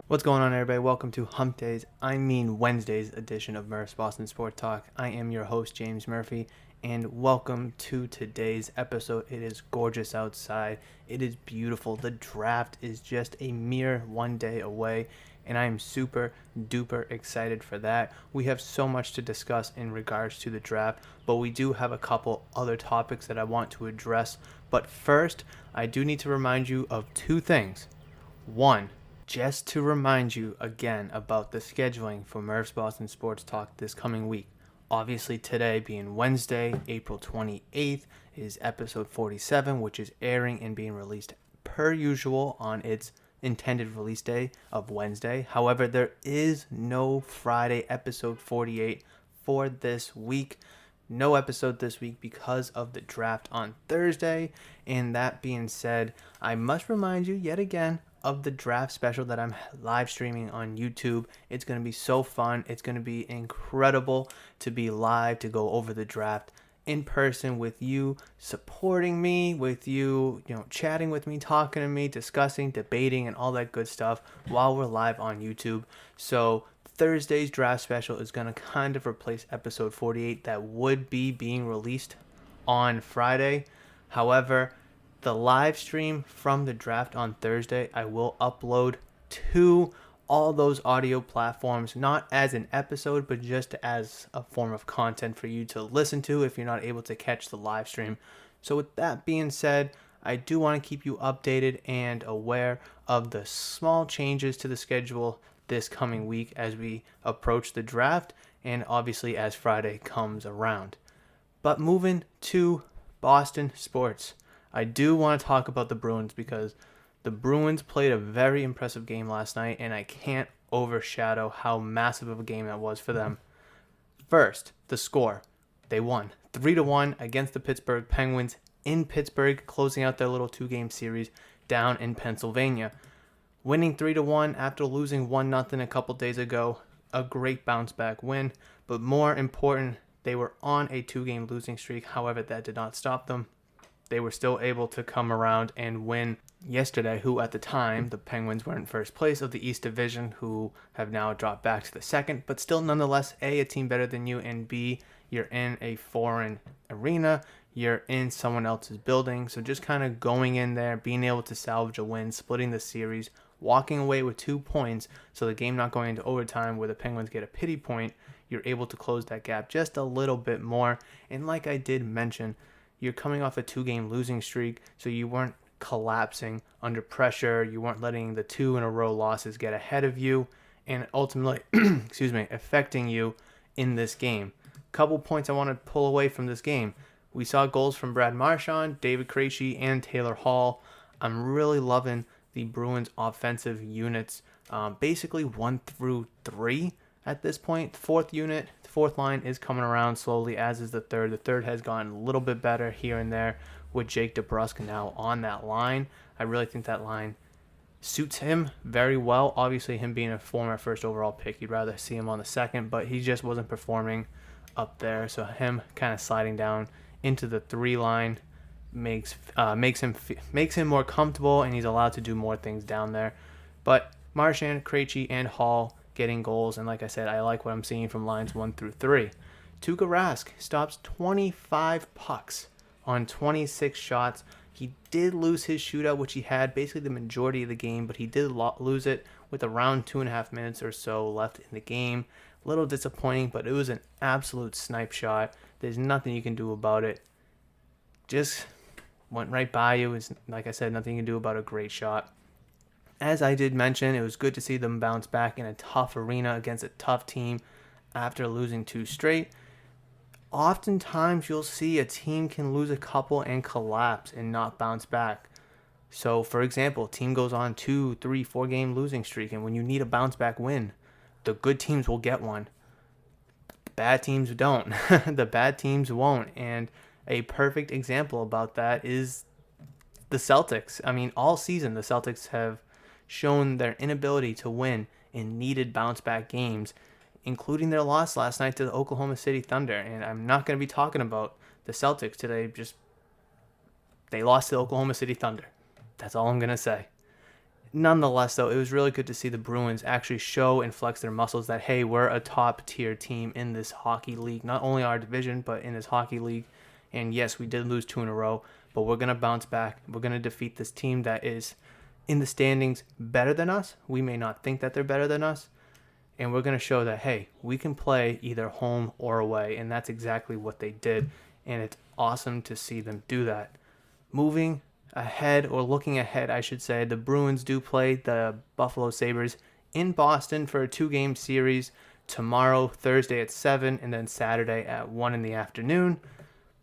What's going on, everybody? Welcome to Wednesday's edition of Murph's Boston Sports Talk. I am your host, James Murphy, and welcome to today's episode. It is gorgeous outside. It is beautiful. The draft is just a mere 1 day away, and I am super duper excited for that. We have so much to discuss in regards to the draft, but we do have a couple other topics that I want to address. But first, I do need to remind you of two things. One, just to remind you again about the scheduling for Murph's Boston Sports Talk this coming week. Obviously, today being Wednesday, April 28th, is episode 47, which is airing and being released per usual on its intended release day of Wednesday. However, there is no Friday episode 48 for this week. No episode this week because of the draft on Thursday. And that being said, I must remind you yet again of the draft special that I'm live streaming on YouTube. It's going to be so fun. It's going to be incredible to be live, to go over the draft in person with you, supporting me, with you, chatting with me, talking to me, discussing, debating, and all that good stuff while we're live on YouTube. So Thursday's draft special is going to kind of replace episode 48 that would be being released on Friday. However, the live stream from the draft on Thursday, I will upload to all those audio platforms, not as an episode, but just as a form of content for you to listen to if you're not able to catch the live stream. So with that being said, I do want to keep you updated and aware of the small changes to the schedule this coming week as we approach the draft and obviously as Friday comes around. But moving to Boston sports, I do want to talk about the Bruins because the Bruins played a very impressive game last night, and I can't overshadow how massive of a game that was for them. First, the score. They won 3-1 against the Pittsburgh Penguins in Pittsburgh, closing out their little 2-game series down in Pennsylvania. Winning 3-1 after losing 1-0 a couple days ago, a great bounce-back win. But more important, they were on a 2-game losing streak. However, that did not stop them. They were still able to come around and win yesterday, who at the time, the Penguins were in first place of the East Division, who have now dropped back to the second, but still nonetheless, A, a team better than you, and B, you're in a foreign arena, you're in someone else's building, so just kind of going in there, being able to salvage a win, splitting the series, walking away with 2 points, so the game not going into overtime where the Penguins get a pity point, you're able to close that gap just a little bit more, and like I did mention, you're coming off a 2-game losing streak, so you weren't collapsing under pressure. You weren't letting the 2-in-a-row losses get ahead of you and ultimately, affecting you in this game. Couple points I want to pull away from this game. We saw goals from Brad Marchand, David Krejci, and Taylor Hall. I'm really loving the Bruins offensive units, basically 1 through 3 at this point. Fourth line is coming around slowly, as is the third. The third has gotten a little bit better here and there with Jake DeBrusk now on that line. I really think that line suits him very well. Obviously, him being a former first overall pick, you'd rather see him on the second, but he just wasn't performing up there. So him kind of sliding down into the 3 line makes him more comfortable, and he's allowed to do more things down there. But Marchand, Krejci, and Hall getting goals, and like I said, I like what I'm seeing from lines 1 through 3. Tuukka Rask stops 25 pucks on 26 shots. He did lose his shootout, which he had basically the majority of the game, but he did lose it with around 2.5 minutes or so left in the game. A little disappointing, but it was an absolute snipe shot. There's nothing you can do about it. Just went right by you. It's, like I said, nothing you can do about a great shot. As I did mention, it was good to see them bounce back in a tough arena against a tough team after losing 2 straight. Oftentimes, you'll see a team can lose a couple and collapse and not bounce back. So, for example, team goes on 2, 3, 4-game losing streak, and when you need a bounce back win, the good teams will get one. The bad teams don't. The bad teams won't. And a perfect example about that is the Celtics. I mean, all season, the Celtics have shown their inability to win in needed bounce-back games, including their loss last night to the Oklahoma City Thunder. And I'm not going to be talking about the Celtics today. Just they lost to the Oklahoma City Thunder. That's all I'm going to say. nonetheless, though, it was really good to see the Bruins actually show and flex their muscles that, hey, we're a top-tier team in this hockey league. Not only our division, but in this hockey league. And yes, we did lose 2 in a row, but we're going to bounce back. We're going to defeat this team that is in the standings better than us. We may not think that they're better than us. And we're going to show that, hey, we can play either home or away. And that's exactly what they did. And it's awesome to see them do that. Moving ahead, or looking ahead, I should say, the Bruins do play the Buffalo Sabres in Boston for a 2-game series tomorrow, Thursday at 7, and then Saturday at 1 in the afternoon.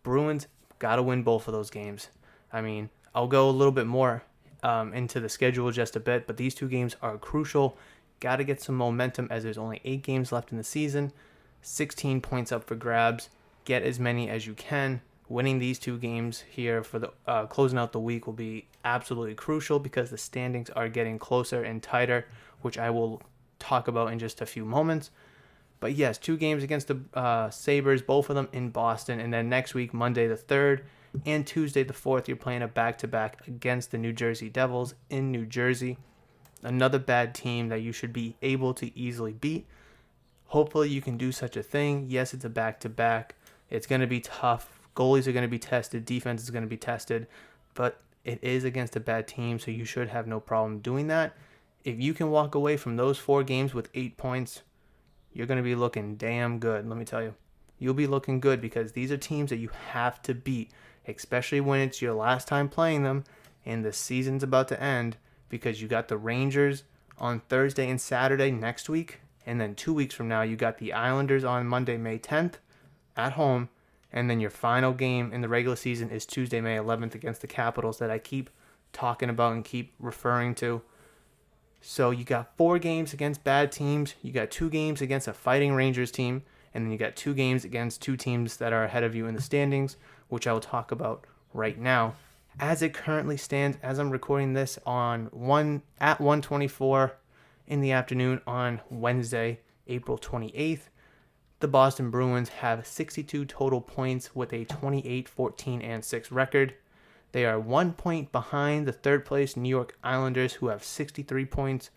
Bruins got to win both of those games. I mean, I'll go a little bit more into the schedule just a bit, but these 2 games are crucial. Got to get some momentum as there's only 8 games left in the season. 16 points up for grabs. Get as many as you can. Winning these 2 games here for the closing out the week will be absolutely crucial because the standings are getting closer and tighter, which I will talk about in just a few moments. But yes, 2 games against the Sabres, both of them in Boston. And then next week, Monday the 3rd and Tuesday the 4th, you're playing a back-to-back against the New Jersey Devils in New Jersey. Another bad team that you should be able to easily beat. Hopefully you can do such a thing. Yes, it's a back-to-back. It's going to be tough. Goalies are going to be tested. Defense is going to be tested. But it is against a bad team, so you should have no problem doing that. If you can walk away from those 4 games with 8 points, you're going to be looking damn good, let me tell you. You'll be looking good because these are teams that you have to beat, especially when it's your last time playing them and the season's about to end, because you got the Rangers on Thursday and Saturday next week, and then 2 weeks from now you got the Islanders on Monday, May 10th at home. And then your final game in the regular season is Tuesday, May 11th against the Capitals that I keep talking about and keep referring to. So you got 4 games against bad teams. You got 2 games against a fighting Rangers team. And then you got 2 games against 2 teams that are ahead of you in the standings, which I will talk about right now. As it currently stands, as I'm recording this at 1:24 in the afternoon on Wednesday, April 28th, the Boston Bruins have 62 total points with a 28-14-6 record. They are 1 point behind the 3rd place New York Islanders, who have 63 points.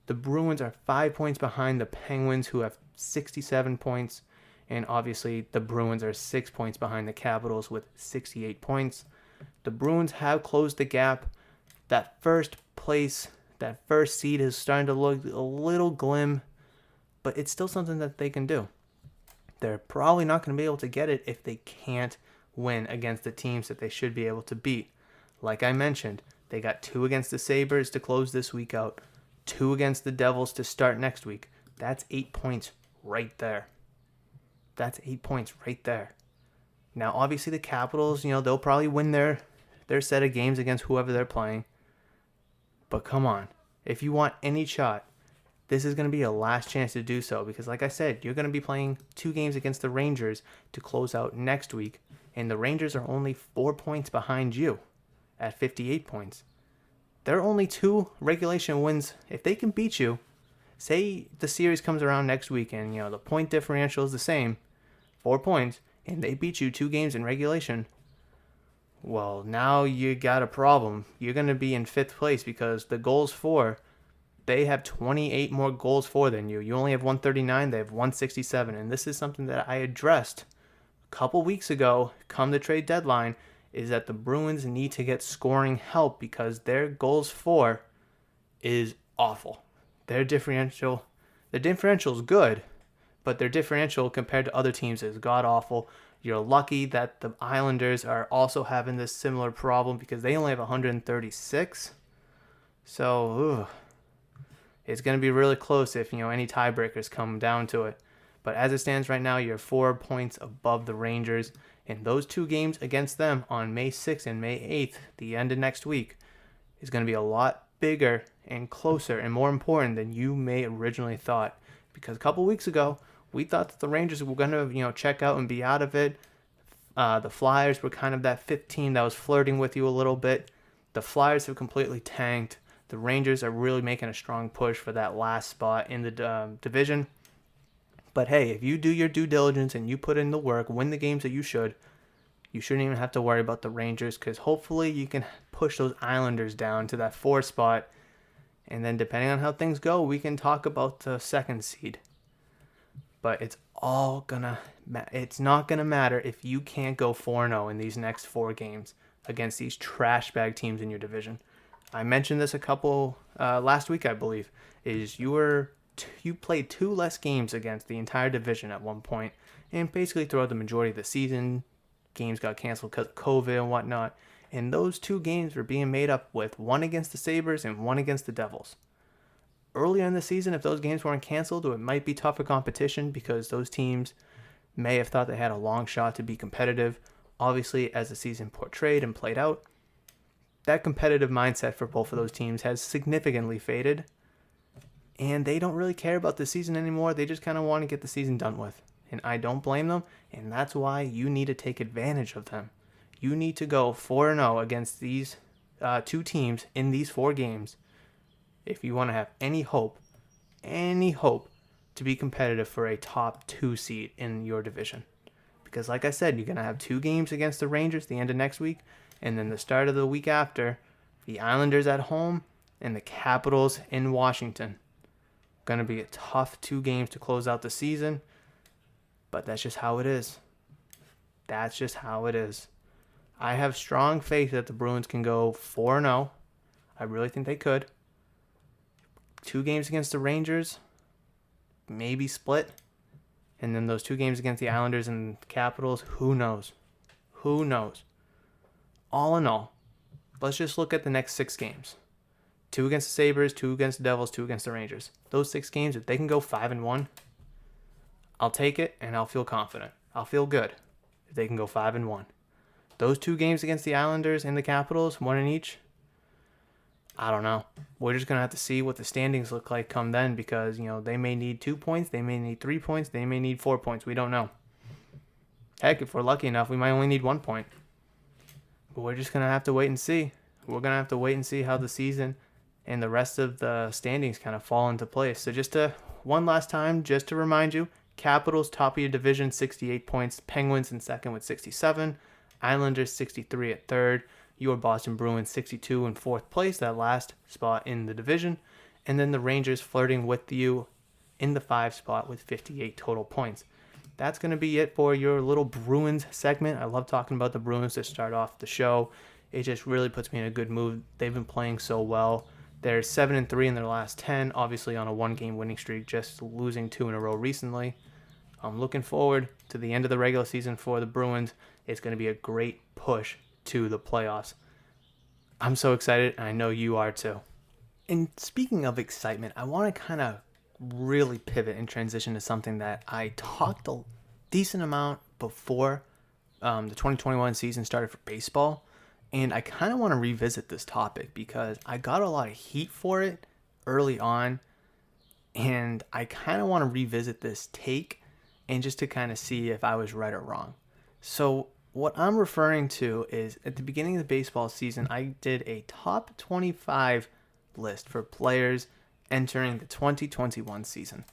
The Bruins are 5 points behind the Penguins, who have 67 points. And obviously, the Bruins are 6 points behind the Capitals with 68 points. The Bruins have closed the gap. That first seed is starting to look a little glim, but it's still something that they can do. They're probably not going to be able to get it if they can't win against the teams that they should be able to beat. Like I mentioned, they got 2 against the Sabres to close this week out, 2 against the Devils to start next week. That's 8 points right there. That's 8 points right there. Now, obviously, the Capitals, they'll probably win their set of games against whoever they're playing. But come on, if you want any shot, this is going to be a last chance to do so because, like I said, you're going to be playing 2 games against the Rangers to close out next week, and the Rangers are only 4 points behind you at 58 points. They're only 2 regulation wins. If they can beat you, say the series comes around next week and, the point differential is the same, 4 points, and they beat you 2 games in regulation, well, now you got a problem. You're going to be in 5th place because the goals for, they have 28 more goals for than you. You only have 139. They have 167. And this is something that I addressed a couple weeks ago, come the trade deadline, is that the Bruins need to get scoring help because their goals for is awful. Their differential is good, but their differential compared to other teams is god-awful. You're lucky that the Islanders are also having this similar problem because they only have 136. So, it's going to be really close if, any tiebreakers come down to it. But as it stands right now, you're 4 points above the Rangers. And those 2 games against them on May 6th and May 8th, the end of next week, is going to be a lot bigger and closer and more important than you may originally thought. Because a couple weeks ago, we thought that the Rangers were going to, check out and be out of it. The Flyers were kind of that 15 that was flirting with you a little bit. The Flyers have completely tanked. The Rangers are really making a strong push for that last spot in the division. But hey, if you do your due diligence and you put in the work, win the games that you shouldn't even have to worry about the Rangers because hopefully you can push those Islanders down to that 4 spot And then depending on how things go, we can talk about the second seed. But it's not going to matter if you can't go 4-0 in these next 4 games against these trash bag teams in your division. I mentioned this a couple last week, I believe, is you played 2 less games against the entire division at one point, and basically throughout the majority of the season, games got canceled because of COVID and whatnot, and those 2 games were being made up with 1 against the Sabres and 1 against the Devils. Earlier in the season, if those games weren't canceled, it might be tougher competition because those teams may have thought they had a long shot to be competitive. Obviously, as the season portrayed and played out, that competitive mindset for both of those teams has significantly faded, and they don't really care about the season anymore. They just kind of want to get the season done with, and I don't blame them, and that's why you need to take advantage of them. You need to go 4-0 against these 2 teams in these 4 games if you want to have any hope to be competitive for a top 2 seed in your division. Because like I said, you're going to have 2 games against the Rangers the end of next week, and then the start of the week after, the Islanders at home and the Capitals in Washington. Going to be a tough 2 games to close out the season, but that's just how it is. That's just how it is. I have strong faith that the Bruins can go 4-0. I really think they could. 2 games against the Rangers, maybe split. And then those 2 games against the Islanders and Capitals, who knows? Who knows? All in all, let's just look at the next 6 games. 2 against the Sabres, 2 against the Devils, 2 against the Rangers. Those 6 games, if they can go 5-1, I'll take it and I'll feel confident. I'll feel good if they can go 5-1. Those 2 games against the Islanders and the Capitals, 1 in each, I don't know. We're just going to have to see what the standings look like come then because, they may need 2 points, they may need 3 points, they may need 4 points. We don't know. Heck, if we're lucky enough, we might only need 1 point. But we're just going to have to wait and see. We're going to have to wait and see how the season and the rest of the standings kind of fall into place. So one last time, just to remind you, Capitals top of your division, 68 points. Penguins in second with 67. Islanders 63 at third. Your Boston Bruins 62 in 4th place, that last spot in the division. And then the Rangers flirting with you in the 5 spot with 58 total points. That's going to be it for your little Bruins segment. I love talking about the Bruins to start off the show. It just really puts me in a good mood. They've been playing so well. They're 7-3 in their last 10, obviously on a 1-game winning streak, just losing 2 in a row recently. I'm looking forward to the end of the regular season for the Bruins. It's going to be a great push to the playoffs. I'm so excited, and I know you are too. And speaking of excitement, I want to kind of really pivot and transition to something that I talked a decent amount before the 2021 season started for baseball, and I kind of want to revisit this topic because I got a lot of heat for it early on, and I kind of want to revisit this take and just to kind of see if I was right or wrong. So what I'm referring to is at the beginning of the baseball season, I did a top 25 list for players entering the 2021 season.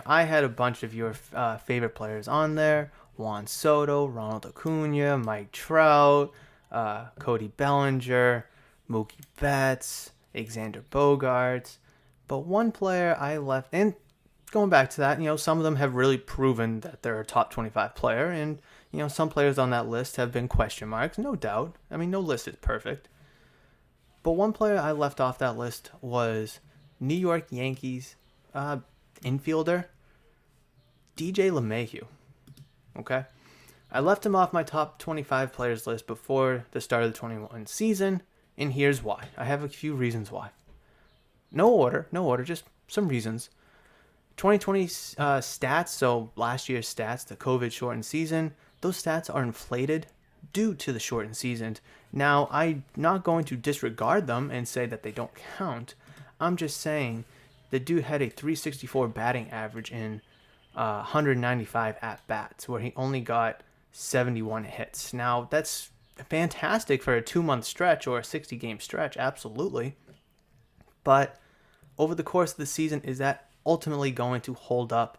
I had a bunch of your favorite players on there. Juan Soto, Ronald Acuna, Mike Trout, Cody Bellinger, Mookie Betts, Alexander Bogaerts. But one player I left, and going back to that, some of them have really proven that they're a top 25 player, and some players on that list have been question marks, no doubt. I mean, no list is perfect. But one player I left off that list was New York Yankees infielder DJ LeMahieu. Okay? I left him off my top 25 players list before the start of the 21 season, and here's why. I have a few reasons why. No order, just some reasons. 2020 stats, so last year's stats, the COVID shortened season, those stats are inflated due to the shortened season. Now, I'm not going to disregard them and say that they don't count. I'm just saying the dude had a 364 batting average in 195 at-bats, where he only got 71 hits. Now, that's fantastic for a 2-month stretch or a 60-game stretch, absolutely. But over the course of the season, is that ultimately going to hold up?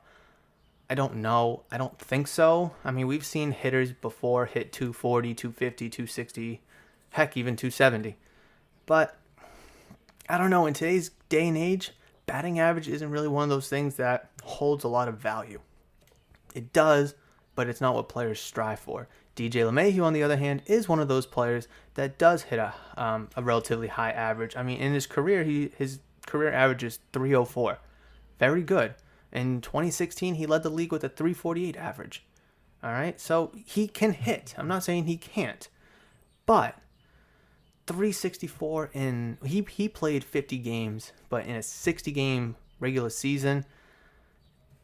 I don't know. I don't think so. I mean, we've seen hitters before hit 240, 250, 260, heck, even 270. But I don't know, in today's day and age, batting average isn't really one of those things that holds a lot of value. It does, but it's not what players strive for. DJ LeMahieu, on the other hand, is one of those players that does hit a relatively high average. I mean, in his career, his career average is 304. Very good. In 2016, he led the league with a 348 average. All right, so he can hit. I'm not saying he can't, but 364 he played 50 games, but in a 60-game regular season,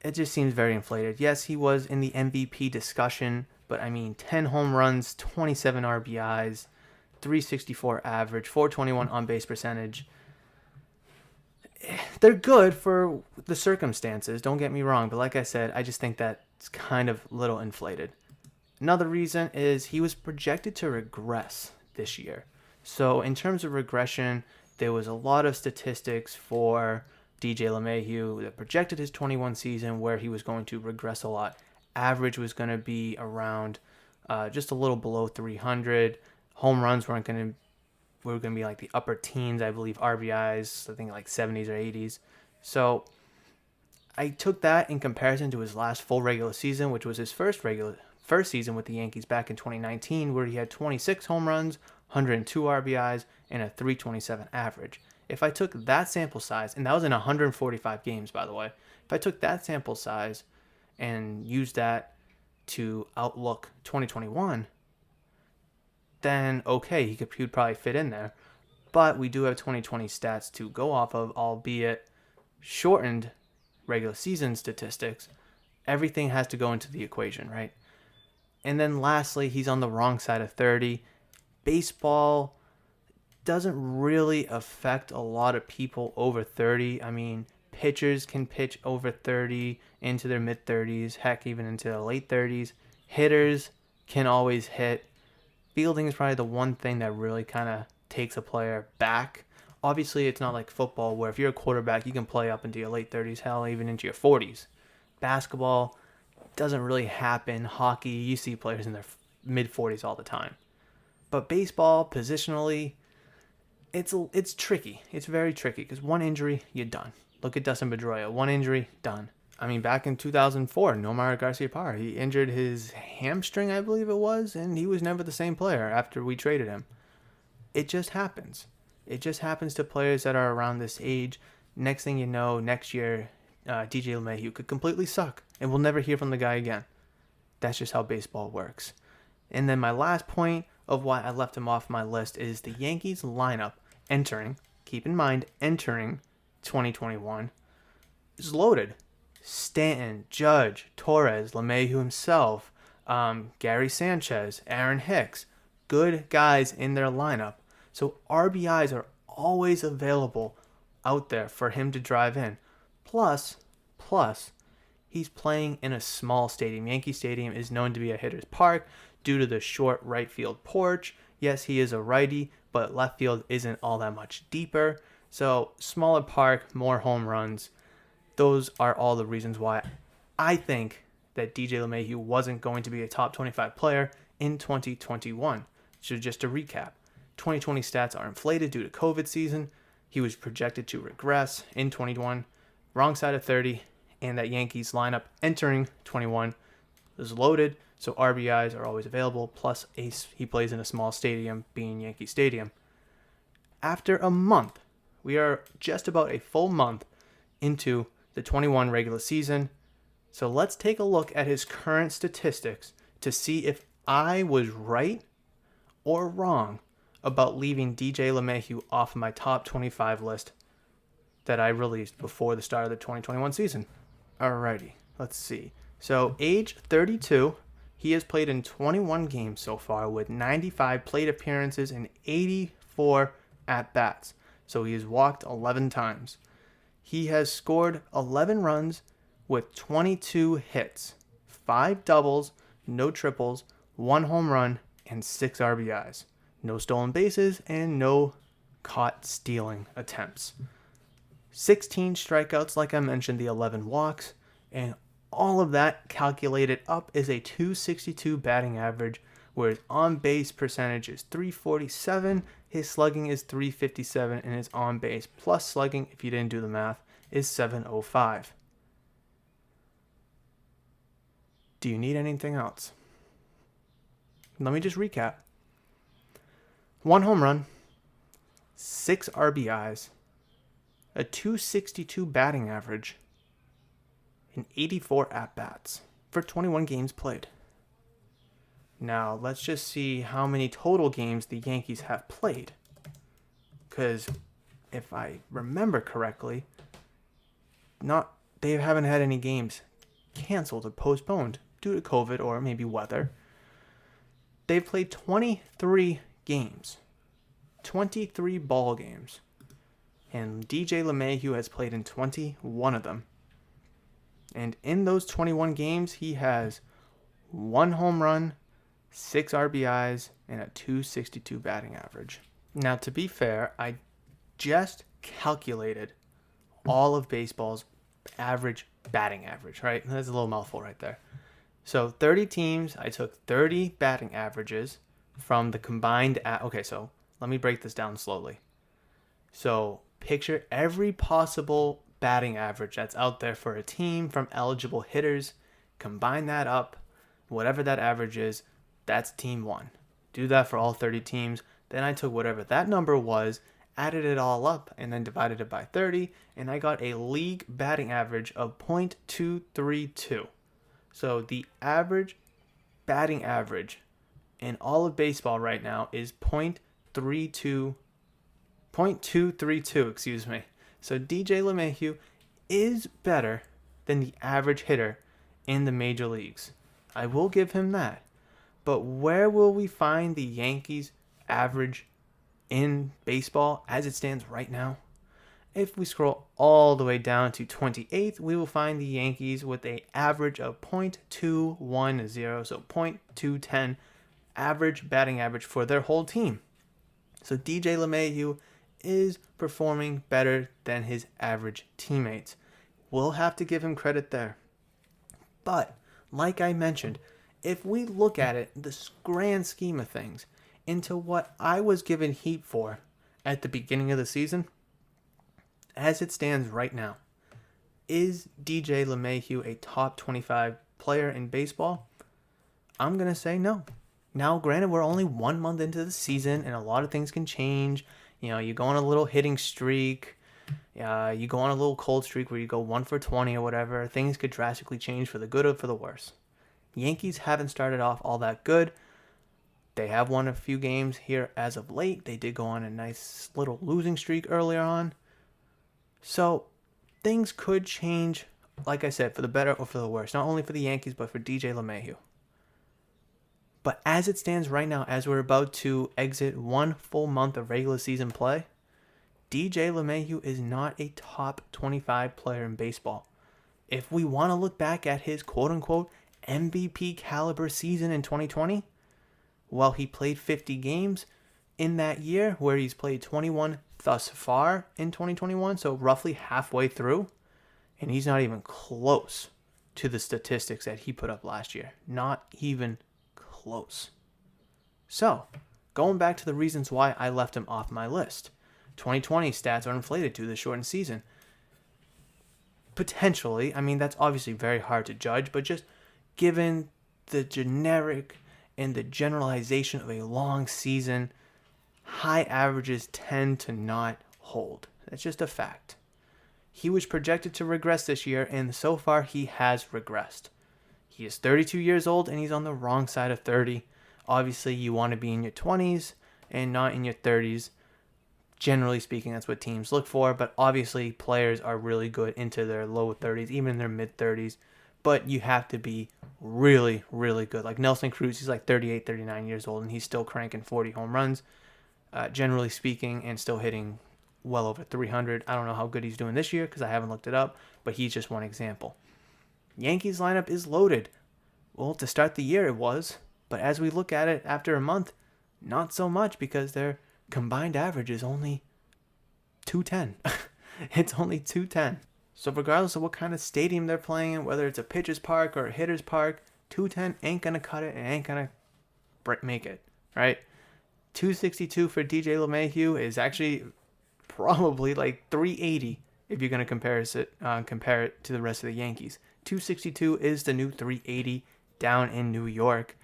it just seems very inflated. Yes, he was in the MVP discussion, but I mean, 10 home runs, 27 RBIs, 364 average, 421 on-base percentage. They're good for the circumstances, don't get me wrong, but like I said, I just think that's kind of a little inflated. Another reason is he was projected to regress this year. So in terms of regression, there was a lot of statistics for DJ LeMahieu that projected his 21 season where he was going to regress a lot. Average was going to be around just a little below 300. Home runs were going to be like the upper teens, I believe. RBIs, I think like 70s or 80s. So I took that in comparison to his last full regular season, which was his first season with the Yankees back in 2019, where he had 26 home runs, 102 RBIs, and a 327 average. If I took that sample size, and that was in 145 games, by the way, if I took that sample size and used that to outlook 2021, then okay, he would probably fit in there. But we do have 2020 stats to go off of, albeit shortened regular season statistics. Everything has to go into the equation, right? And then lastly, he's on the wrong side of 30. Baseball doesn't really affect a lot of people over 30. I mean, pitchers can pitch over 30 into their mid-30s, heck, even into the late 30s. Hitters can always hit. Fielding is probably the one thing that really kind of takes a player back. Obviously, it's not like football where if you're a quarterback, you can play up into your late 30s, hell, even into your 40s. Basketball doesn't really happen. Hockey, you see players in their mid-40s all the time. But baseball, positionally, it's tricky. It's very tricky because one injury, you're done. Look at Dustin Pedroia. One injury, done. I mean, back in 2004, Nomar Garciaparra, he injured his hamstring, I believe it was, and he was never the same player after we traded him. It just happens. It just happens to players that are around this age. Next thing you know, next year, DJ LeMahieu could completely suck, and we'll never hear from the guy again. That's just how baseball works. And then my last point of why I left him off my list is the Yankees lineup entering 2021 is loaded. Stanton, Judge, Torres, LeMahieu himself, Gary Sanchez, Aaron Hicks, good guys in their lineup. So RBIs are always available out there for him to drive in. Plus, he's playing in a small stadium. Yankee Stadium is known to be a hitter's park due to the short right field porch. Yes, he is a righty, but left field isn't all that much deeper. So smaller park, more home runs. Those are all the reasons why I think that DJ LeMahieu wasn't going to be a top 25 player in 2021. So just to recap, 2020 stats are inflated due to COVID season. He was projected to regress in 21, wrong side of 30, and that Yankees lineup entering 21 is loaded, so RBIs are always available, plus he plays in a small stadium, being Yankee Stadium. After a month, we are just about a full month into the 21 regular season. So let's take a look at his current statistics to see if I was right or wrong about leaving DJ LeMahieu off my top 25 list that I released before the start of the 2021 season. Alrighty, let's see. So age 32, he has played in 21 games so far with 95 plate appearances and 84 at-bats. So he has walked 11 times. He has scored 11 runs with 22 hits, 5 doubles, no triples, 1 home run, and 6 RBIs. No stolen bases and no caught stealing attempts. 16 strikeouts, like I mentioned, the 11 walks, and all of that calculated up is a 262 batting average where his on-base percentage is 347, his slugging is 357, and his on-base plus slugging, if you didn't do the math, is 705. Do you need anything else? Let me just recap. 1 home run, 6 RBIs, a 262 batting average, and 84 at-bats for 21 games played. Now, let's just see how many total games the Yankees have played. Because if I remember correctly, they haven't had any games canceled or postponed due to COVID or maybe weather. They've played 23 games, 23 ball games, and DJ LeMahieu has played in 21 of them. And in those 21 games, he has 1 home run, 6 RBIs, and a 262 batting average. Now, to be fair, I just calculated all of baseball's average batting average, right? That's a little mouthful right there. So 30 teams, I took 30 batting averages from the combined... Okay, so let me break this down slowly. So picture every possible batting average that's out there for a team from eligible hitters. Combine that up. Whatever that average is, that's team 1. Do that for all 30 teams. Then I took whatever that number was, added it all up, and then divided it by 30, and I got a league batting average of .232. So the average batting average in all of baseball right now is .232, excuse me. So DJ LeMahieu is better than the average hitter in the major leagues. I will give him that. But where will we find the Yankees' average in baseball as it stands right now? If we scroll all the way down to 28th, we will find the Yankees with an average of .210, so .210 average batting average for their whole team. So DJ LeMahieu is performing better than his average teammates. We'll have to give him credit there. But, like I mentioned, if we look at it, the grand scheme of things, into what I was given heat for at the beginning of the season, as it stands right now, is DJ LeMahieu a top 25 player in baseball? I'm going to say no. Now, granted, we're only 1 month into the season, and a lot of things can change. You know, you go on a little hitting streak. You go on a little cold streak where you go 1 for 20 or whatever. Things could drastically change for the good or for the worse. Yankees haven't started off all that good. They have won a few games here as of late. They did go on a nice little losing streak earlier on. So, things could change, like I said, for the better or for the worse. Not only for the Yankees, but for DJ LeMahieu. But as it stands right now, as we're about to exit 1 full month of regular season play, DJ LeMahieu is not a top 25 player in baseball. If we want to look back at his quote-unquote MVP caliber season in 2020, well, he played 50 games in that year, where he's played 21 thus far in 2021, so roughly halfway through, and he's not even close to the statistics that he put up last year. Not even close. So, going back to the reasons why I left him off my list. 2020 stats are inflated due to the shortened season. Potentially, I mean, that's obviously very hard to judge, but just given the generic and the generalization of a long season, high averages tend to not hold. That's just a fact. He was projected to regress this year, and so far he has regressed. He is 32 years old, and he's on the wrong side of 30. Obviously, you want to be in your 20s and not in your 30s. Generally speaking, that's what teams look for, but obviously players are really good into their low 30s, even in their mid 30s. But you have to be really, really good. Like Nelson Cruz, he's like 38, 39 years old, and he's still cranking 40 home runs, generally speaking, and still hitting well over 300. I don't know how good he's doing this year because I haven't looked it up, but he's just one example. Yankees lineup is loaded. Well, to start the year it was, but as we look at it after a month, not so much because their combined average is only 210. It's only 210. So regardless of what kind of stadium they're playing in, whether it's a pitcher's park or a hitter's park, 210 ain't going to cut it and ain't going to make it, right? 262 for DJ LeMahieu is actually probably like 380 if you're going to compare it to the rest of the Yankees. 262 is the new 380 down in New York,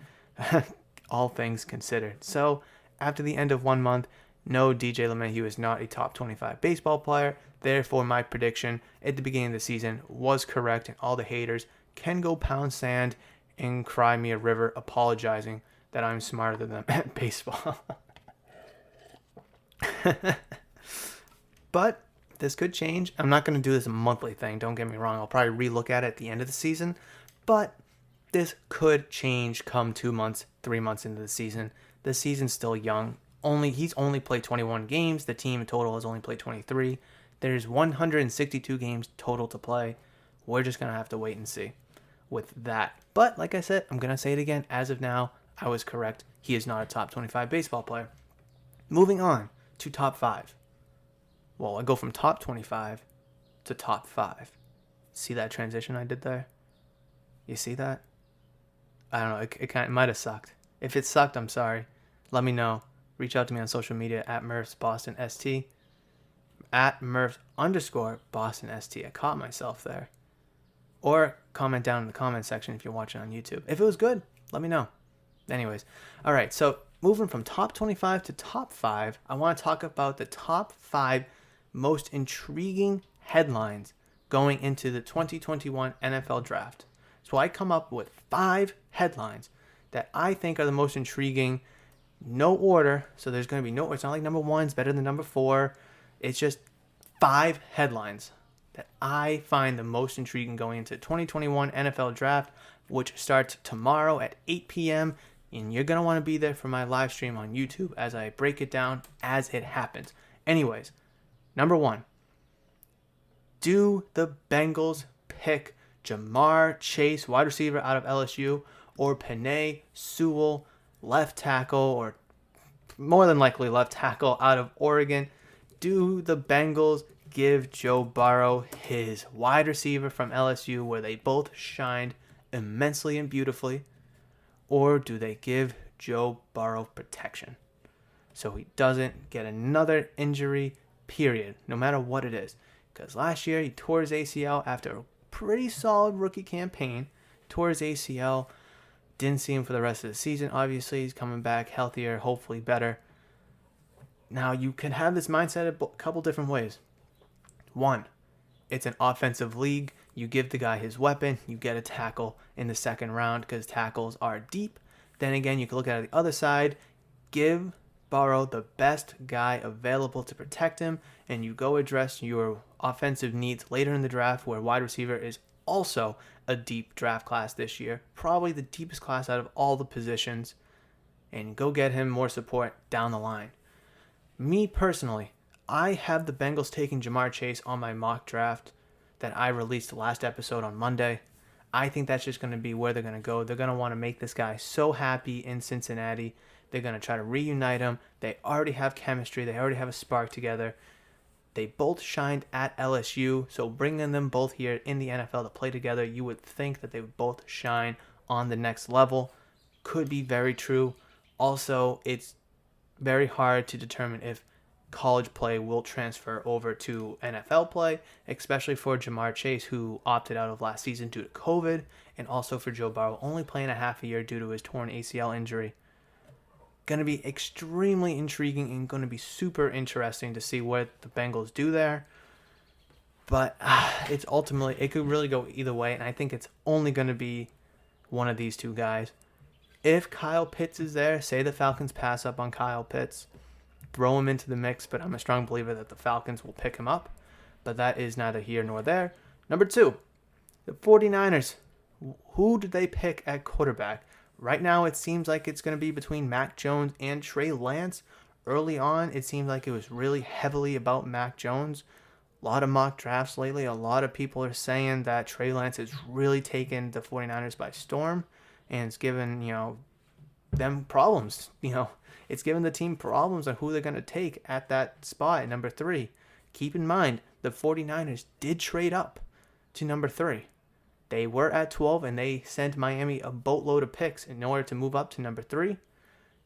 all things considered. So after the end of 1 month, no, DJ LeMahieu is not a top 25 baseball player. Therefore, my prediction at the beginning of the season was correct, and all the haters can go pound sand and cry me a river apologizing that I'm smarter than them at baseball. But this could change. I'm not going to do this a monthly thing. Don't get me wrong. I'll probably relook at it at the end of the season. But this could change come 2 months, 3 months into the season. The season's still young. He's only played 21 games. The team in total has only played 23. There's 162 games total to play. We're just going to have to wait and see with that. But like I said, I'm going to say it again. As of now, I was correct. He is not a top 25 baseball player. Moving on to top 5. Well, I go from top 25 to top 5. See that transition I did there? You see that? I don't know. It might have sucked. If it sucked, I'm sorry. Let me know. Reach out to me on social media at Murph's Boston ST. At Murph's _Boston ST. I caught myself there. Or comment down in the comment section if you're watching on YouTube. If it was good, let me know. Anyways. All right. So moving from top 25 to top 5, I want to talk about the top 5 most intriguing headlines going into the 2021 NFL Draft. So I come up with 5 headlines that I think are the most intriguing. No order, so there's going to be no. It's not like number 1's better than number 4. It's just 5 headlines that I find the most intriguing going into 2021 NFL Draft, which starts tomorrow at 8 p.m. And you're going to want to be there for my live stream on YouTube as I break it down as it happens. Anyways, number 1. Do the Bengals pick Jamar Chase, wide receiver out of LSU, or Penei Sewell, left tackle, or more than likely left tackle out of Oregon? Do the Bengals give Joe Burrow his wide receiver from LSU, where they both shined immensely and beautifully, or do they give Joe Burrow protection so he doesn't get another injury, period, no matter what it is? Because last year he tore his ACL after a pretty solid rookie campaign, tore his ACL, didn't see him for the rest of the season. Obviously, he's coming back healthier, hopefully better. Now, you can have this mindset a couple different ways. 1, it's an offensive league. You give the guy his weapon. You get a tackle in the second round because tackles are deep. Then again, you can look at it the other side. Give Burrow the best guy available to protect him, and you go address your offensive needs later in the draft, where wide receiver is also a deep draft class this year, probably the deepest class out of all the positions, and go get him more support down the line. Me personally, I have the Bengals taking Jamar Chase on my mock draft that I released last episode on Monday. I think that's just going to be where they're going to go. They're going to want to make this guy so happy in Cincinnati. They're going to try to reunite him. They already have chemistry. They already have a spark together. They both shined at LSU, so bringing them both here in the NFL to play together, you would think that they would both shine on the next level. Could be very true. Also, it's very hard to determine if college play will transfer over to NFL play, especially for Jamar Chase, who opted out of last season due to COVID, and also for Joe Burrow, only playing a half a year due to his torn ACL injury. Going to be extremely intriguing and going to be super interesting to see what the Bengals do there. But it's ultimately, it could really go either way, and I think it's only going to be one of these two guys. If Kyle Pitts is there, say the Falcons pass up on Kyle Pitts, throw him into the mix, but I'm a strong believer that the Falcons will pick him up. But that is neither here nor there. Number 2, the 49ers. Who did they pick at quarterback? Right now, it seems like it's going to be between Mac Jones and Trey Lance. Early on, it seemed like it was really heavily about Mac Jones. A lot of mock drafts lately. A lot of people are saying that Trey Lance has really taken the 49ers by storm, and it's given, them problems. It's given the team problems on who they're going to take at that spot at number 3. Keep in mind, the 49ers did trade up to number 3. They were at 12, and they sent Miami a boatload of picks in order to move up to number 3.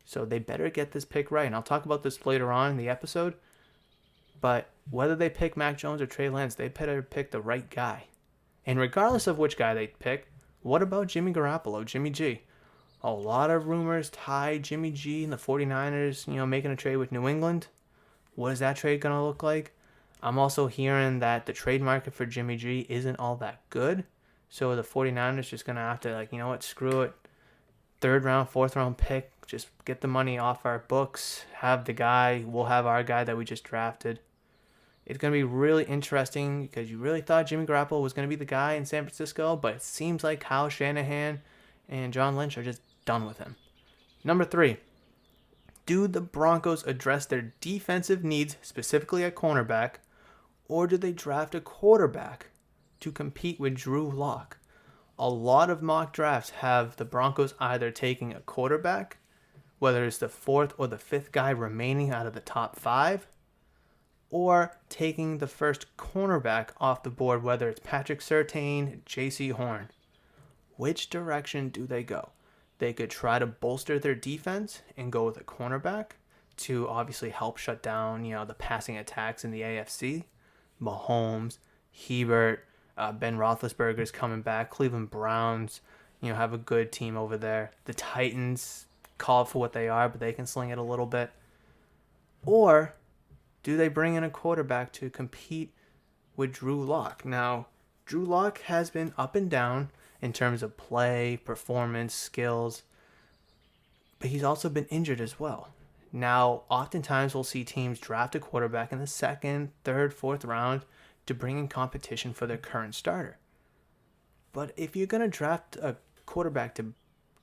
So they better get this pick right. And I'll talk about this later on in the episode. But whether they pick Mac Jones or Trey Lance, they better pick the right guy. And regardless of which guy they pick, what about Jimmy Garoppolo, Jimmy G? A lot of rumors tie Jimmy G and the 49ers, making a trade with New England. What is that trade going to look like? I'm also hearing that the trade market for Jimmy G isn't all that good. So the 49ers just going to have to, screw it. 3rd round, 4th round pick. Just get the money off our books. Have the guy. We'll have our guy that we just drafted. It's going to be really interesting because you really thought Jimmy Garoppolo was going to be the guy in San Francisco, but it seems like Kyle Shanahan and John Lynch are just done with him. Number 3, do the Broncos address their defensive needs, specifically at cornerback, or do they draft a quarterback to compete with Drew Lock? A lot of mock drafts have the Broncos either taking a quarterback, whether it's the 4th or the 5th guy remaining out of the top 5, or taking the first cornerback off the board, whether it's Patrick Surtain, J.C. Horn. Which direction do they go? They could try to bolster their defense and go with a cornerback to obviously help shut down, the passing attacks in the AFC. Mahomes, Hebert, Ben Roethlisberger's coming back. Cleveland Browns, have a good team over there. The Titans, call it for what they are, but they can sling it a little bit. Or do they bring in a quarterback to compete with Drew Lock? Now, Drew Lock has been up and down in terms of play, performance, skills, but he's also been injured as well. Now, oftentimes we'll see teams draft a quarterback in the 2nd, 3rd, 4th round to bring in competition for their current starter. But if you're going to draft a quarterback to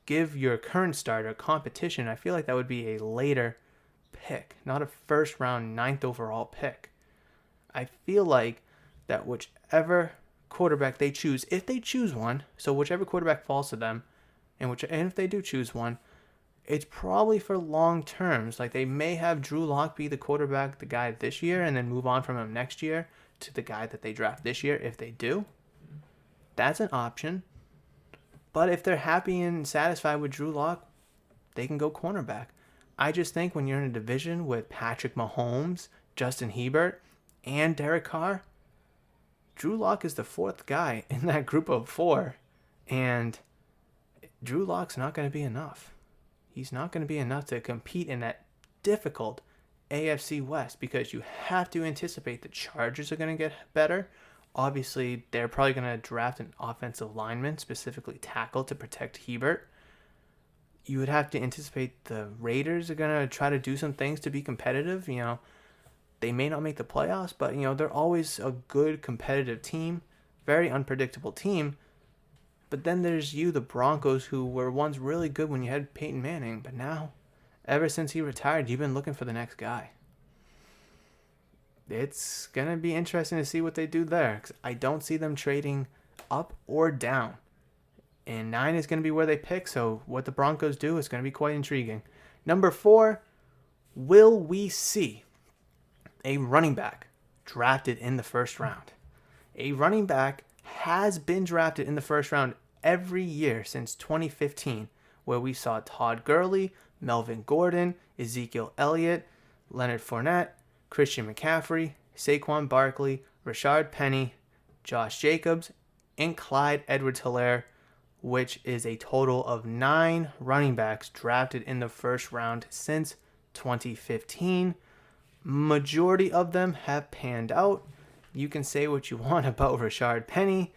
give your current starter competition, I feel like that would be a later pick, not a 1st round, 9th overall pick. I feel like that whichever quarterback they choose, if they choose one, so whichever quarterback falls to them, and if they do choose one, it's probably for long terms. Like they may have Drew Lock be the quarterback, the guy this year, and then move on from him next year to the guy that they draft this year. If they do, that's an option. But if they're happy and satisfied with Drew Lock, they can go cornerback. I just think when you're in a division with Patrick Mahomes, Justin Herbert, and Derek Carr, Drew Lock is the 4th guy in that group of 4. And Drew Lock's not going to be enough. He's not going to be enough to compete in that difficult AFC West because you have to anticipate the Chargers are going to get better. Obviously, they're probably going to draft an offensive lineman, specifically tackle, to protect Hebert. You would have to anticipate the Raiders are going to try to do some things to be competitive. They may not make the playoffs, but, they're always a good competitive team, very unpredictable team. But then there's the Broncos, who were once really good when you had Peyton Manning, but now, ever since he retired, you've been looking for the next guy. It's going to be interesting to see what they do there, because I don't see them trading up or down. And 9 is going to be where they pick, so what the Broncos do is going to be quite intriguing. Number 4, will we see a running back drafted in the 1st round? A running back has been drafted in the 1st round every year since 2015, where we saw Todd Gurley, Melvin Gordon, Ezekiel Elliott, Leonard Fournette, Christian McCaffrey, Saquon Barkley, Rashard Penny, Josh Jacobs, and Clyde Edwards-Helaire, which is a total of 9 running backs drafted in the 1st round since 2015. Majority of them have panned out. You can say what you want about Rashard Penny.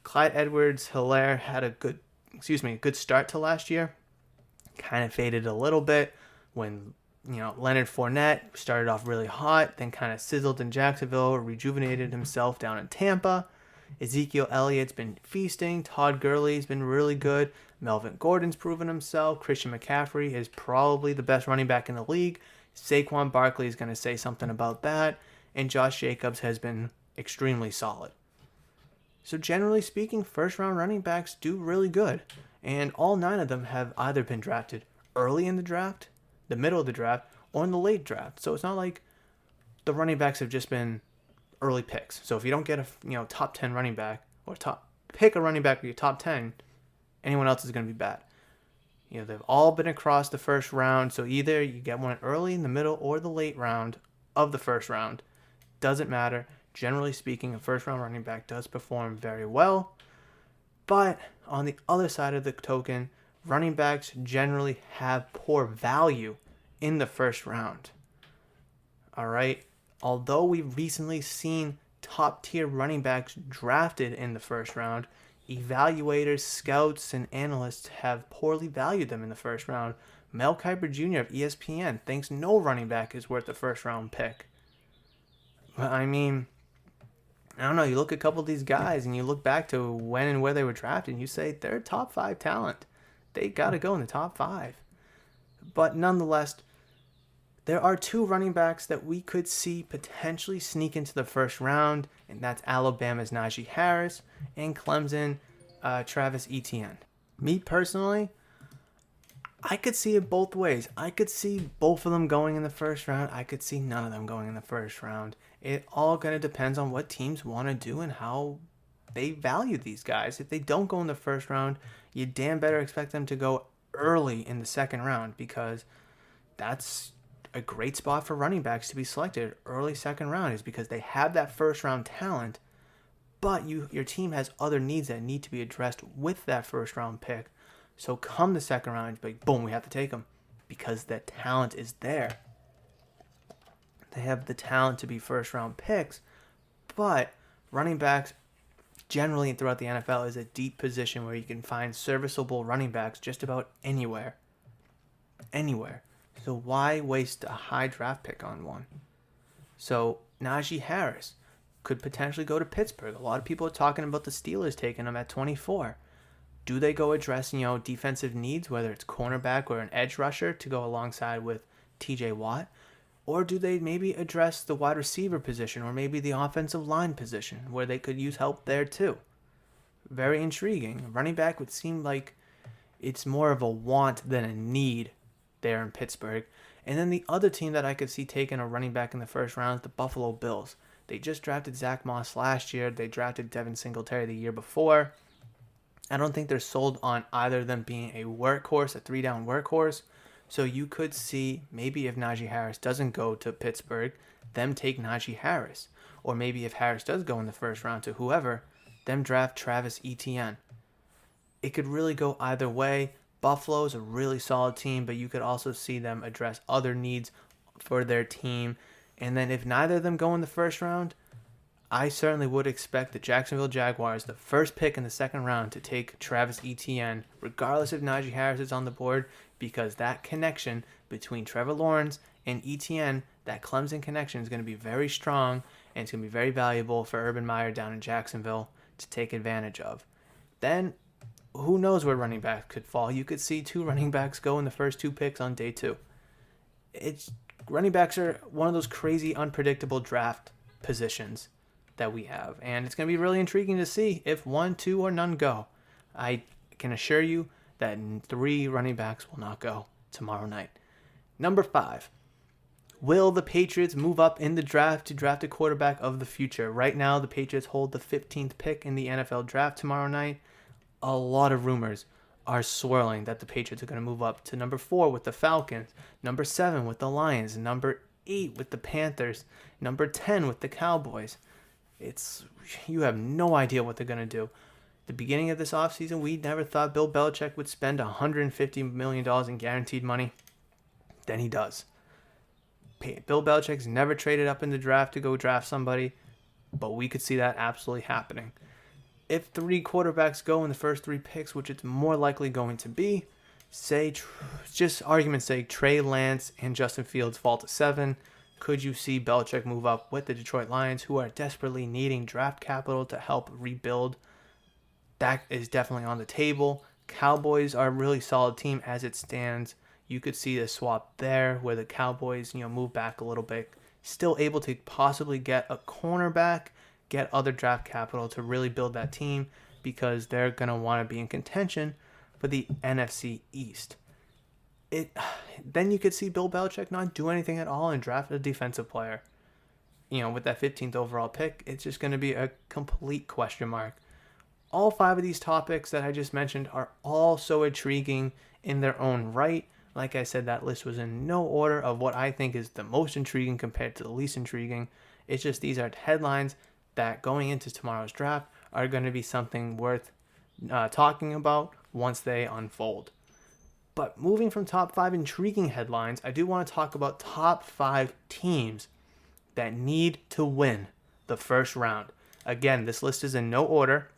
Clyde Edwards-Helaire had a good start to last year. Kind of faded a little bit when, Leonard Fournette started off really hot, then kind of sizzled in Jacksonville, rejuvenated himself down in Tampa. Ezekiel Elliott's been feasting. Todd Gurley's been really good. Melvin Gordon's proven himself. Christian McCaffrey is probably the best running back in the league. Saquon Barkley is going to say something about that. And Josh Jacobs has been extremely solid. So generally speaking, 1st round running backs do really good. And all 9 of them have either been drafted early in the draft, the middle of the draft, or in the late draft. So it's not like the running backs have just been early picks. So if you don't get a top 10 running back, or pick a running back with your top 10, anyone else is going to be bad. They've all been across the first round, so either you get one early, in the middle, or the late round of the first round. Doesn't matter. Generally speaking, a first-round running back does perform very well. But on the other side of the token, running backs generally have poor value in the first round. All right? Although we've recently seen top-tier running backs drafted in the first round, evaluators, scouts, and analysts have poorly valued them in the first round. Mel Kiper Jr. of ESPN thinks no running back is worth the first-round pick. I mean, I don't know. You look at a couple of these guys and you look back to when and where they were drafted and you say they're a top 5 talent. They got to go in the top 5. But nonetheless, there are 2 running backs that we could see potentially sneak into the first round, and that's Alabama's Najee Harris and Clemson Travis Etienne. Me personally, I could see it both ways. I could see both of them going in the first round. I could see none of them going in the first round. It all kind of depends on what teams want to do and how they value these guys. If they don't go in the first round, you damn better expect them to go early in the second round, because that's a great spot for running backs to be selected. Early second round is because they have that first round talent, but your team has other needs that need to be addressed with that first round pick. So come the second round, it's like, boom, we have to take them because that talent is there. They have the talent to be first round picks, but running backs generally throughout the NFL is a deep position where you can find serviceable running backs just about anywhere. Anywhere. So why waste a high draft pick on one? So Najee Harris could potentially go to Pittsburgh. A lot of people are talking about the Steelers taking him at 24. Do they go address, defensive needs, whether it's cornerback or an edge rusher to go alongside with TJ Watt? Or do they maybe address the wide receiver position or maybe the offensive line position where they could use help there too? Very intriguing. Running back would seem like it's more of a want than a need there in Pittsburgh. And then the other team that I could see taking a running back in the first round is the Buffalo Bills. They just drafted Zach Moss last year. They drafted Devin Singletary the year before. I don't think they're sold on either of them being a workhorse, a 3-down workhorse. So you could see maybe if Najee Harris doesn't go to Pittsburgh, them take Najee Harris. Or maybe if Harris does go in the first round to whoever, them draft Travis Etienne. It could really go either way. Buffalo's a really solid team, but you could also see them address other needs for their team. And then if neither of them go in the first round, I certainly would expect the Jacksonville Jaguars, the first pick in the second round, to take Travis Etienne, regardless if Najee Harris is on the board, because that connection between Trevor Lawrence and Etienne, that Clemson connection, is going to be very strong, and it's going to be very valuable for Urban Meyer down in Jacksonville to take advantage of. Then, who knows where running back could fall? You could see 2 running backs go in the first 2 picks on day 2. Running backs are one of those crazy, unpredictable draft positions that we have, and it's going to be really intriguing to see if 1, 2, or none go. I can assure you that 3 running backs will not go tomorrow night. Number 5. Will the Patriots move up in the draft to draft a quarterback of the future? Right now, the Patriots hold the 15th pick in the NFL draft tomorrow night. A lot of rumors are swirling that the Patriots are going to move up to number 4 with the Falcons, number 7 with the Lions, number 8 with the Panthers, number 10 with the Cowboys. You have no idea what they're going to do. The beginning of this offseason, we never thought Bill Belichick would spend $150 million in guaranteed money. Then he does. Bill Belichick's never traded up in the draft to go draft somebody, but we could see that absolutely happening. If 3 quarterbacks go in the first 3 picks, which it's more likely going to be, say, just argument's sake, Trey Lance and Justin Fields fall to 7, could you see Belichick move up with the Detroit Lions, who are desperately needing draft capital to help rebuild? That is definitely on the table. Cowboys are a really solid team as it stands. You could see a swap there where the Cowboys, move back a little bit. Still able to possibly get a cornerback, get other draft capital to really build that team, because they're going to want to be in contention for the NFC East. Then you could see Bill Belichick not do anything at all and draft a defensive player. With that 15th overall pick, it's just going to be a complete question mark. All 5 of these topics that I just mentioned are all so intriguing in their own right. Like I said, that list was in no order of what I think is the most intriguing compared to the least intriguing. It's just these are headlines that going into tomorrow's draft are going to be something worth talking about once they unfold. But moving from top 5 intriguing headlines, I do want to talk about top 5 teams that need to win the first round. Again, this list is in no order,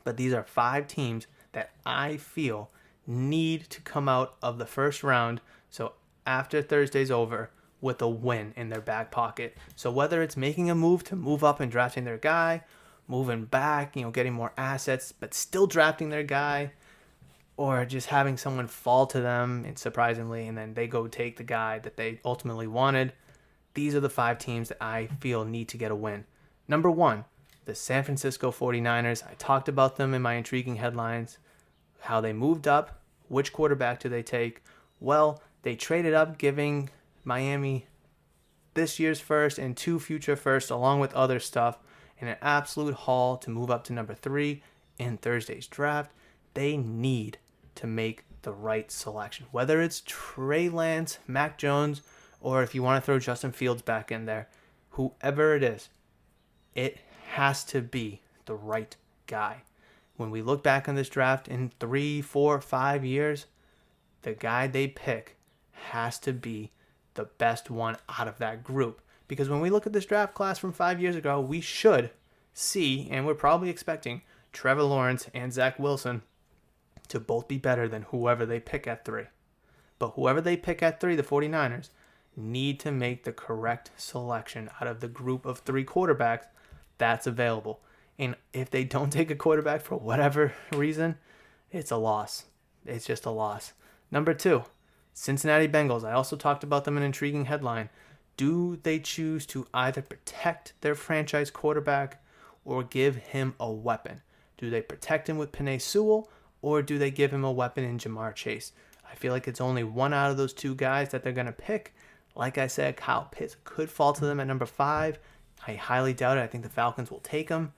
but these are 5 teams that I feel need to come out of the first round. So after Thursday's over, with a win in their back pocket. So whether it's making a move to move up and drafting their guy, moving back, getting more assets, but still drafting their guy, or just having someone fall to them, and surprisingly, and then they go take the guy that they ultimately wanted. These are the 5 teams that I feel need to get a win. Number 1, the San Francisco 49ers. I talked about them in my intriguing headlines, how they moved up, which quarterback do they take? Well, they traded up, giving Miami this year's first and 2 future firsts, along with other stuff, in an absolute haul to move up to number 3 in Thursday's draft. They need to make the right selection, whether it's Trey Lance, Mac Jones, or if you want to throw Justin Fields back in there, whoever it is, it has to be the right guy. When we look back on this draft in 3, 4, 5 years, the guy they pick has to be the best one out of that group. Because when we look at this draft class from 5 years ago, we should see, and we're probably expecting, Trevor Lawrence and Zach Wilson to both be better than whoever they pick at 3. But whoever they pick at 3, the 49ers, need to make the correct selection out of the group of 3 quarterbacks that's available. And if they don't take a quarterback for whatever reason, it's a loss. It's just a loss. Number 2, Cincinnati Bengals. I also talked about them in an intriguing headline. Do they choose to either protect their franchise quarterback or give him a weapon? Do they protect him with Penei Sewell, or do they give him a weapon in Jamar Chase? I feel like it's only one out of those 2 guys that they're going to pick. Like I said, Kyle Pitts could fall to them at number 5. I highly doubt it. I think the Falcons will take him.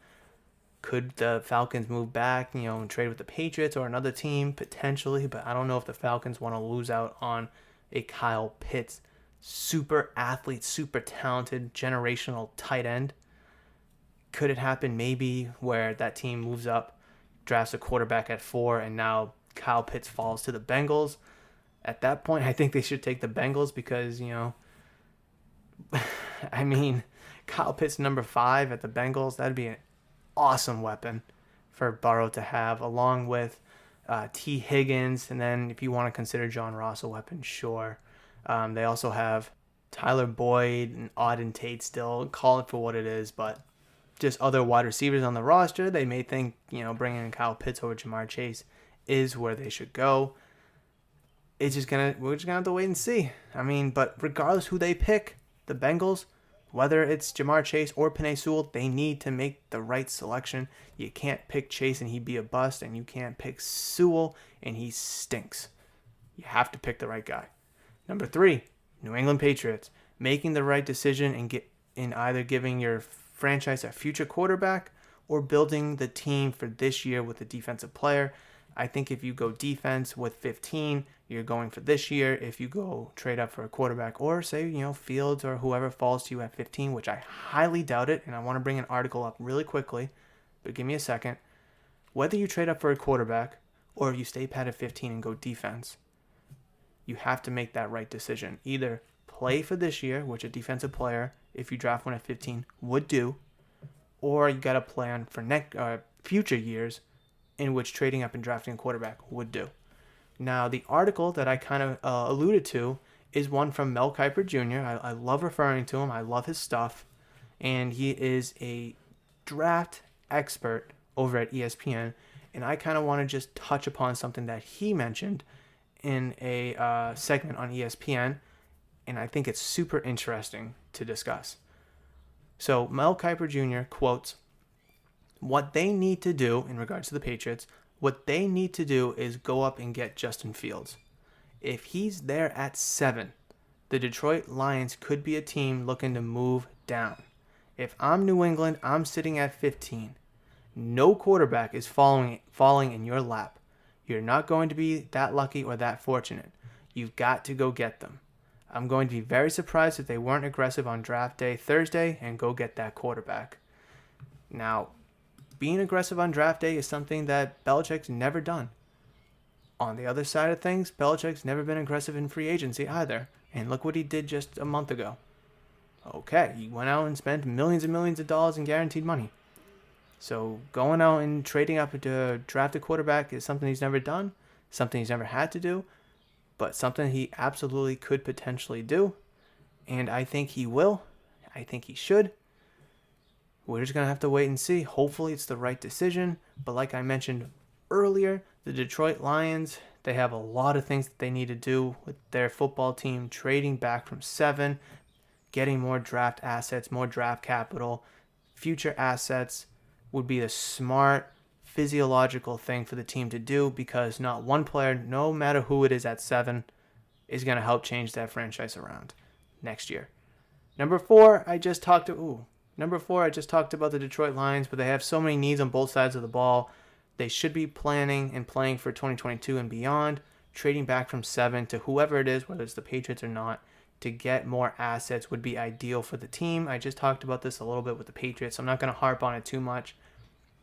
Could the Falcons move back, and trade with the Patriots or another team? Potentially, but I don't know if the Falcons want to lose out on a Kyle Pitts, super athlete, super talented, generational tight end. Could it happen maybe where that team moves up, drafts a quarterback at 4, and now Kyle Pitts falls to the Bengals? At that point, I think they should take the Bengals because, I mean, Kyle Pitts number 5 at the Bengals, that'd be an awesome weapon for Burrow to have, along with T. Higgins, and then if you want to consider John Ross a weapon, sure. They also have Tyler Boyd and Auden Tate still. Call it for what it is, but just other wide receivers on the roster. They may think, bringing in Kyle Pitts over Jamar Chase is where they should go. We're just gonna have to wait and see. I mean, but regardless who they pick, the Bengals, whether it's Jamar Chase or Penei Sewell, they need to make the right selection. You can't pick Chase and he'd be a bust, and you can't pick Sewell and he stinks. You have to pick the right guy. Number 3, New England Patriots, making the right decision and either giving your franchise a future quarterback or building the team for this year with a defensive player. I think if you go defense with 15, you're going for this year. If you go trade up for a quarterback, or say, Fields or whoever falls to you at 15, which I highly doubt it, and I want to bring an article up really quickly, but give me a second. Whether you trade up for a quarterback or if you stay pat at 15 and go defense, you have to make that right decision. Either play for this year, which a defensive player, if you draft one at 15, would do, or you got to plan for future years, in which trading up and drafting a quarterback would do. Now, the article that I kind of alluded to is one from Mel Kiper Jr. I love referring to him. I love his stuff. And he is a draft expert over at ESPN. And I kind of want to just touch upon something that he mentioned in a segment on ESPN. And I think it's super interesting to discuss. So Mel Kiper Jr. quotes, "What they need to do," in regards to the Patriots, "what they need to do is go up and get Justin Fields. If he's there at 7, the Detroit Lions could be a team looking to move down. If I'm New England, I'm sitting at 15. No quarterback is falling in your lap. You're not going to be that lucky or that fortunate. You've got to go get them. I'm going to be very surprised if they weren't aggressive on draft day Thursday and go get that quarterback. Now, being aggressive on draft day is something that Belichick's never done. On the other side of things, Belichick's never been aggressive in free agency either. And look what he did just a month ago. Okay, he went out and spent millions and millions of dollars in guaranteed money. So going out and trading up to draft a quarterback is something he's never done, something he's never had to do, but something he absolutely could potentially do. And I think he will. I think he should. We're just going to have to wait and see. Hopefully it's the right decision. But like I mentioned earlier, the Detroit Lions, they have a lot of things that they need to do with their football team, trading back from 7, getting more draft assets, more draft capital, future assets would be the smart physiological thing for the team to do, because not one player, no matter who it is at 7, is going to help change that franchise around next year. Number 4, I just talked about the Detroit Lions, but they have so many needs on both sides of the ball. They should be planning and playing for 2022 and beyond, trading back from 7 to whoever it is, whether it's the Patriots or not, to get more assets would be ideal for the team. I just talked about this a little bit with the Patriots, so I'm not going to harp on it too much.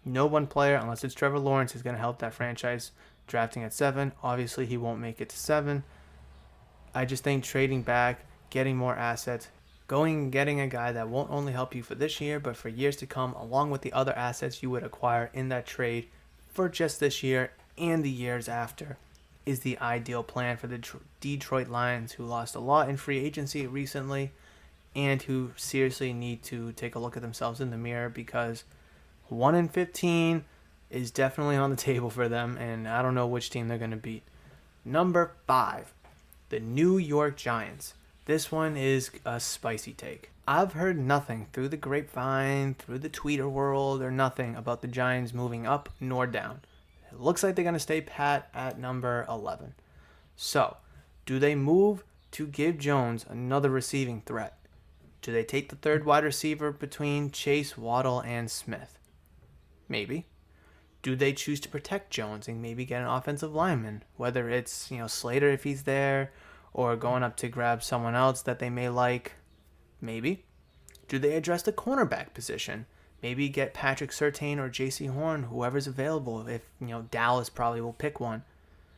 No one player, unless it's Trevor Lawrence, is going to help that franchise drafting at 7. Obviously, he won't make it to 7. I just think trading back, getting more assets, going and getting a guy that won't only help you for this year, but for years to come, along with the other assets you would acquire in that trade for just this year and the years after, is the ideal plan for the Detroit Lions, who lost a lot in free agency recently and who seriously need to take a look at themselves in the mirror, because 1-15 is definitely on the table for them, and I don't know which team they're going to beat. Number 5, the New York Giants. This one is a spicy take. I've heard nothing through the grapevine, through the Twitter world, or nothing about the Giants moving up nor down. It looks like they're going to stay pat at number 11. So, do they move to give Jones another receiving threat? Do they take the third wide receiver between Chase, Waddle, and Smith? Maybe. Do they choose to protect Jones and maybe get an offensive lineman, whether it's, Slater if he's there, or going up to grab someone else that they may like? Maybe. Do they address the cornerback position? Maybe get Patrick Surtain or J.C. Horn, whoever's available, if, Dallas probably will pick one.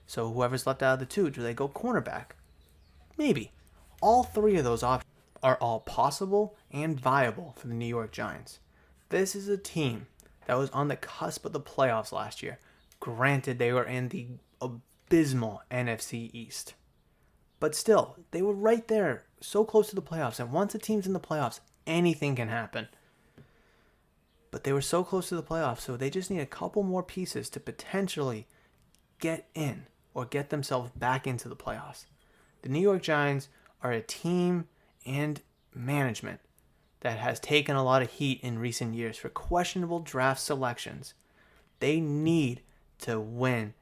So whoever's left out of the two, do they go cornerback? Maybe. All 3 of those options are all possible and viable for the New York Giants. This is a team that was on the cusp of the playoffs last year. Granted, they were in the abysmal NFC East. But still, they were right there, so close to the playoffs. And once a team's in the playoffs, anything can happen. But they were so close to the playoffs, so they just need a couple more pieces to potentially get in or get themselves back into the playoffs. The New York Giants are a team and management that has taken a lot of heat in recent years for questionable draft selections. They need to win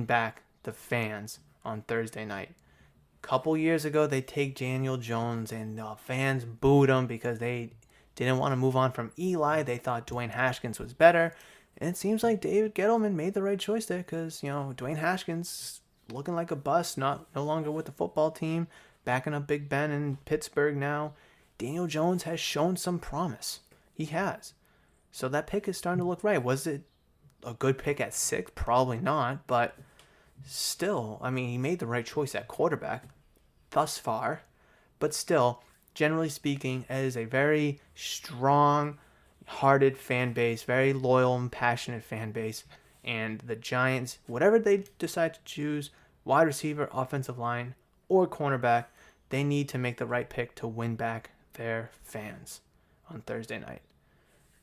back the fans on Thursday night. A couple years ago, they take Daniel Jones, and fans booed him because they didn't want to move on from Eli. They thought Dwayne Haskins was better. And it seems like David Gettleman made the right choice there, because, Dwayne Haskins looking like a bust, no longer with the football team, backing up Big Ben in Pittsburgh now. Daniel Jones has shown some promise. He has. So that pick is starting to look right. Was it a good pick at 6? Probably not, but still, he made the right choice at quarterback thus far. But still, generally speaking, it is a very strong-hearted fan base, very loyal and passionate fan base. And the Giants, whatever they decide to choose, wide receiver, offensive line, or cornerback, they need to make the right pick to win back their fans on Thursday night.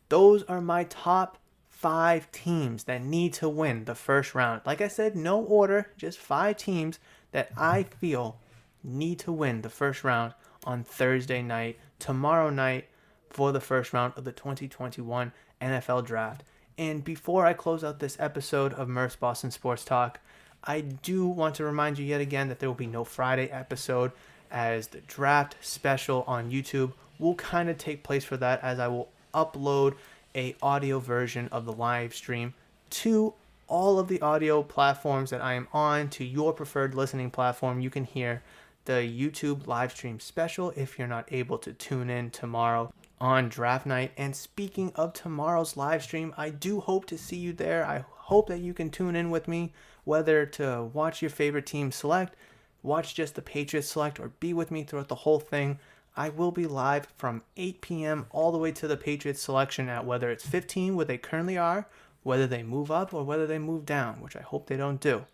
Those are my top 5 teams that need to win the first round. Like I said, no order, just 5 teams that I feel need to win the first round on Thursday night, tomorrow night, for the first round of the 2021 NFL Draft. And before I close out this episode of Murph's Boston Sports Talk, I do want to remind you yet again that there will be no Friday episode, as the draft special on YouTube will kind of take place for that, as I will upload a audio version of the live stream to all of the audio platforms that I am on, to your preferred listening platform. You can hear the YouTube live stream special if you're not able to tune in tomorrow on draft night. And speaking of tomorrow's live stream, I do hope to see you there. I hope that you can tune in with me, whether to watch your favorite team select, watch just the Patriots select, or be with me throughout the whole thing. I will be live from 8 p.m. all the way to the Patriots selection at whether it's 15, where they currently are, whether they move up, or whether they move down, which I hope they don't do.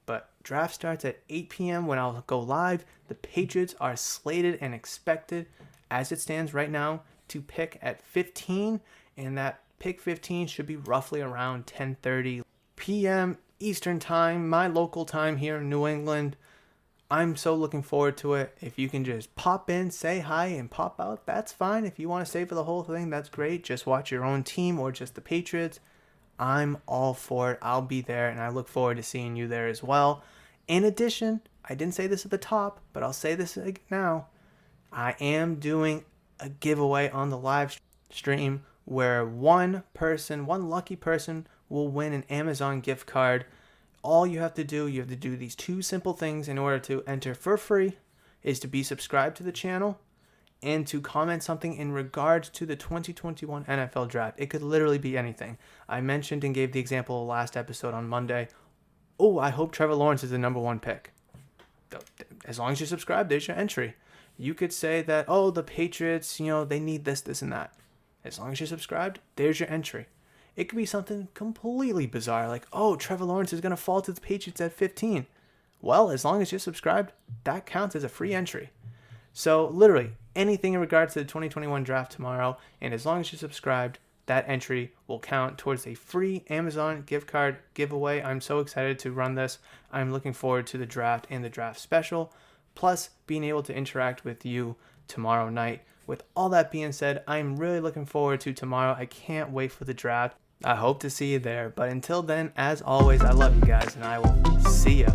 But draft starts at 8 p.m. when I'll go live. The Patriots are slated and expected, as it stands right now, to pick at 15, and that pick 15 should be roughly around 10:30 p.m. Eastern time, my local time here in New England. I'm so looking forward to it. If you can just pop in, say hi, and pop out, that's fine. If you want to stay for the whole thing, that's great. Just watch your own team or just the Patriots. I'm all for it. I'll be there, and I look forward to seeing you there as well. In addition, I didn't say this at the top, but I'll say this now. I am doing a giveaway on the live stream where one lucky person will win an Amazon gift card. All you have to do these two simple things in order to enter for free, is to be subscribed to the channel and to comment something in regards to the 2021 NFL Draft. It could literally be anything. I mentioned and gave the example last episode on Monday. Oh, I hope Trevor Lawrence is the number one pick. As long as you're subscribed, there's your entry. You could say that, oh, the Patriots, they need this, this, and that. As long as you're subscribed, there's your entry. It could be something completely bizarre, like, oh, Trevor Lawrence is going to fall to the Patriots at 15. Well, as long as you're subscribed, that counts as a free entry. So literally anything in regards to the 2021 draft tomorrow, and as long as you're subscribed, that entry will count towards a free Amazon gift card giveaway. I'm so excited to run this. I'm looking forward to the draft and the draft special, plus being able to interact with you tomorrow night. With all that being said, I'm really looking forward to tomorrow. I can't wait for the draft. I hope to see you there. But until then, as always, I love you guys, and I will see you